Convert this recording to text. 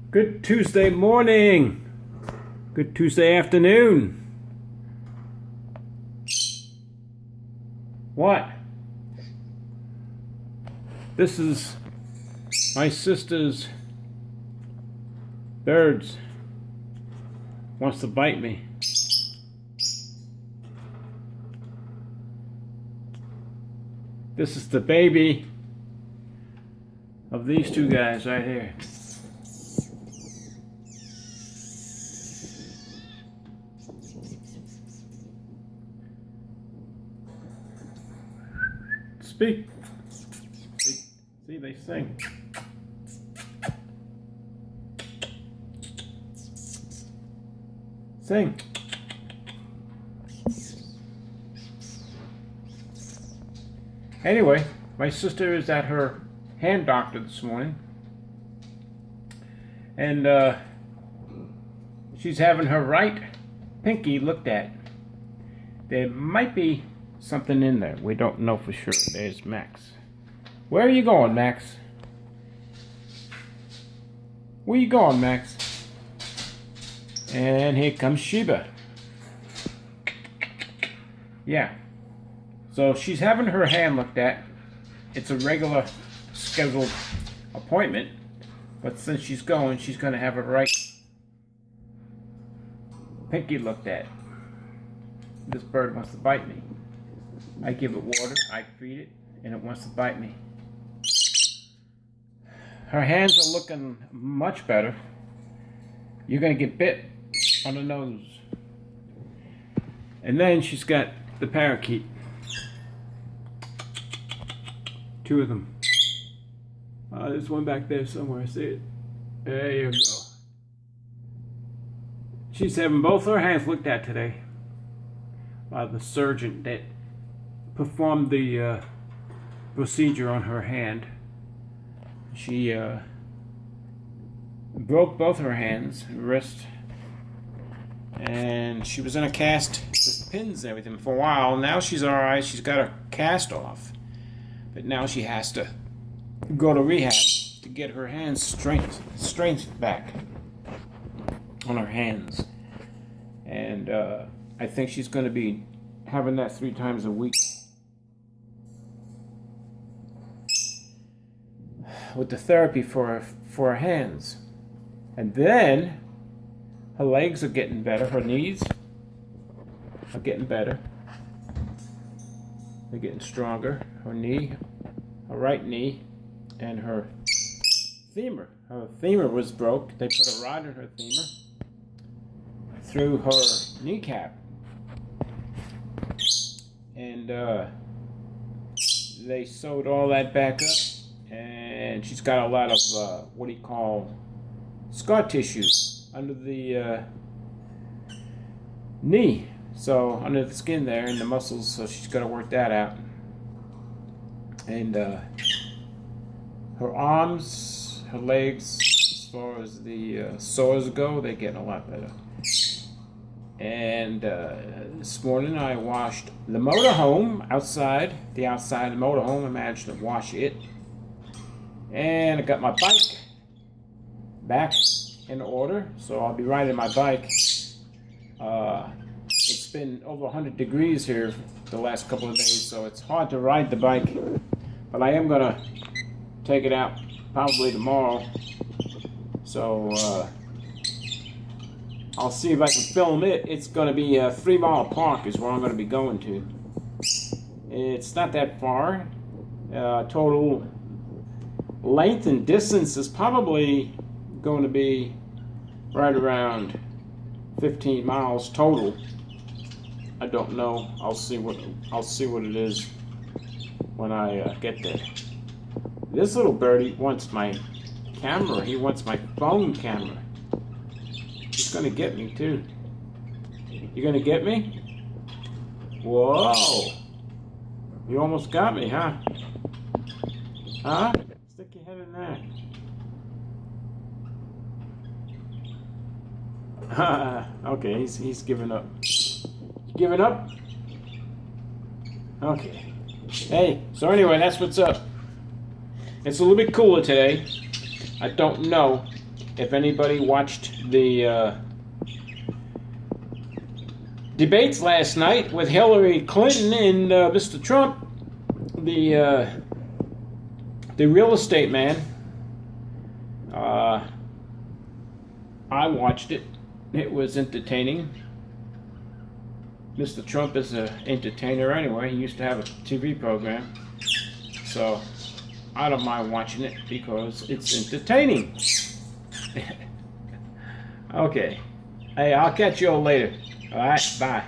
Good Tuesday morning. Good Tuesday afternoon. What? This is my sister's birds. Wants to bite me. This is the baby of these two guys right here. Speak. See, they sing. Sing. Anyway, my sister is at her hand doctor this morning, and she's having her right pinky looked at. There might be something in there. We don't know for sure. There's Max. Where are you going, Max? Where you going, Max? And here comes Sheba. Yeah. So she's having her hand looked at. It's a regular scheduled appointment. But since she's going to have her right pinky looked at. This bird wants to bite me. I give it water, I feed it, and it wants to bite me. Her hands are looking much better. You're going to get bit on the nose. And then she's got the parakeet. Two of them. There's one back there somewhere. I see it. There you go. She's having both her hands looked at today by the surgeon that performed the procedure on her hand. She broke both her hands, wrist, and she was in a cast with pins and everything for a while. Now she's alright. She's got her cast off, but now she has to go to rehab to get her hands strength back on her hands. And I think she's going to be having that 3 times a week with the therapy for her hands. And then her legs are getting better. Her knees are getting better. They're getting stronger. Her knee, her right knee, and her femur. Her femur was broke. They put a rod in her femur through her kneecap. And they sewed all that back up, and she's got a lot of what do you call scar tissue under the knee, so under the skin there and the muscles, so she's got to work that out. And her arms, her legs, as far as the sores go, they're getting a lot better. And this morning I washed the motorhome outside, the outside of the motorhome. I managed to wash it. And I got my bike back in order, so I'll be riding my bike. It's been over 100 degrees here the last couple of days, so it's hard to ride the bike. But I am going to take it out probably tomorrow. So I'll see if I can film it. It's going to be 3 Mile Park is where I'm going to be going to. It's not that far. Total length and distance is probably going to be right around 15 miles total. I don't know. I'll see what it is when I get there. This little birdie wants my camera. He wants my phone camera. He's gonna get me too. You gonna get me? Whoa! You almost got me, huh? Huh? Stick your head in there. Okay, he's giving up. You giving up? Okay. Hey, so anyway, that's what's up. It's a little bit cooler today. I don't know if anybody watched the debates last night with Hillary Clinton and Mr. Trump, the real estate man. I watched it. It was entertaining. Mr. Trump is an entertainer anyway. He used to have a TV program. So I don't mind watching it because it's entertaining. Okay. Hey, I'll catch you all later. All right, bye.